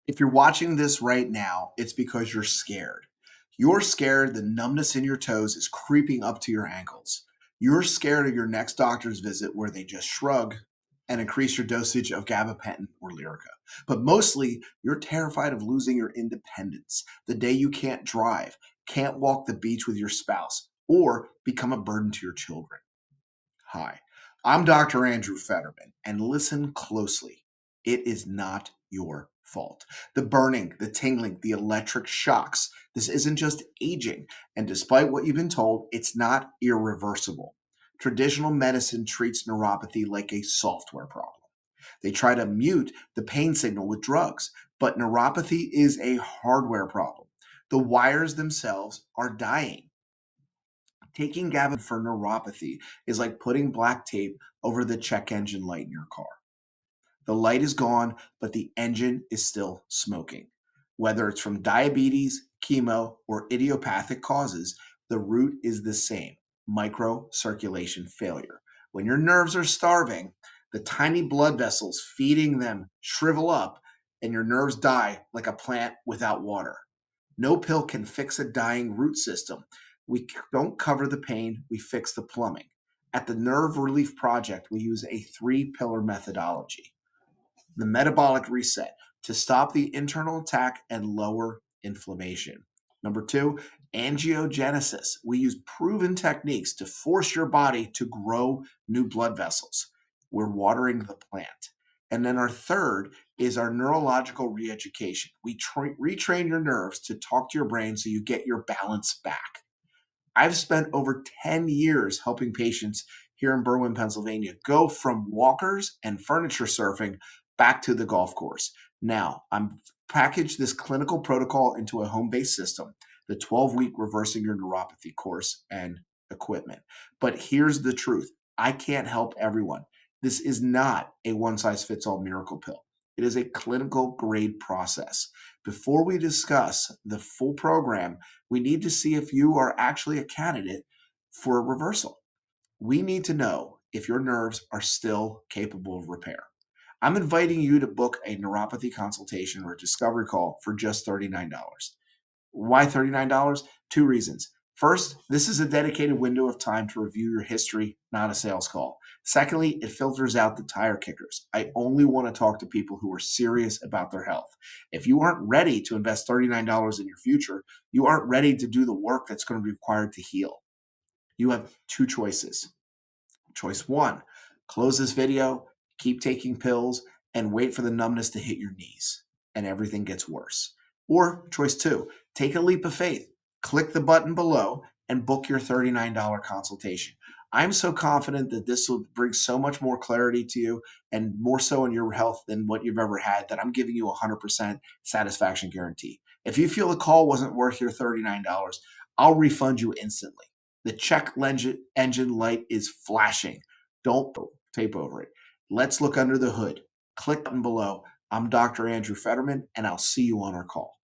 If you're watching this right now, it's because you're scared. You're scared the numbness in your toes is creeping up to your ankles. You're scared of your next doctor's visit where they just shrug and increase your dosage of gabapentin or Lyrica. But mostly, you're terrified of losing your independence the day you can't drive, can't walk the beach with your spouse, or become a burden to your children. Hi, I'm Dr. Andrew Fetterman, and listen closely. It is not your fault. The burning, the tingling, the electric shocks. This isn't just aging, and despite what you've been told, it's not irreversible. Traditional medicine treats neuropathy like a software problem. They try to mute the pain signal with drugs, but neuropathy is a hardware problem. The wires themselves are dying. Taking Gavin for neuropathy is like putting black tape over the check engine light in your car. The light is gone, but the engine is still smoking. Whether it's from diabetes, chemo, or idiopathic causes, the root is the same: microcirculation failure. When your nerves are starving, the tiny blood vessels feeding them shrivel up, and your nerves die like a plant without water. No pill can fix a dying root system. We don't cover the pain, we fix the plumbing. At the Nerve Relief Project, we use a three-pillar methodology: the metabolic reset to stop the internal attack and lower inflammation. Number two, angiogenesis. We use proven techniques to force your body to grow new blood vessels. We're watering the plant. And then our third is our neurological re-education. We retrain your nerves to talk to your brain so you get your balance back. I've spent over 10 years helping patients here in Berwyn, Pennsylvania, go from walkers and furniture surfing back to the golf course. Now, I'm packaged this clinical protocol into a home-based system, the 12-week reversing your neuropathy course and equipment. But here's the truth. I can't help everyone. This is not a one-size-fits-all miracle pill. It is a clinical grade process. Before we discuss the full program, we need to see if you are actually a candidate for a reversal. We need to know if your nerves are still capable of repair. I'm inviting you to book a neuropathy consultation or a discovery call for just $39. Why $39? Two reasons. First, this is a dedicated window of time to review your history, not a sales call. Secondly, it filters out the tire kickers. I only want to talk to people who are serious about their health. If you aren't ready to invest $39 in your future, you aren't ready to do the work that's going to be required to heal. You have two choices. Choice one, close this video, keep taking pills, and wait for the numbness to hit your knees, and everything gets worse. Or choice two, take a leap of faith, click the button below, and book your $39 consultation. I'm so confident that this will bring so much more clarity to you and more so in your health than what you've ever had that I'm giving you a 100% satisfaction guarantee. If you feel the call wasn't worth your $39, I'll refund you instantly. The check engine light is flashing. Don't tape over it. Let's look under the hood. Click button below. I'm Dr. Andrew Fetterman, and I'll see you on our call.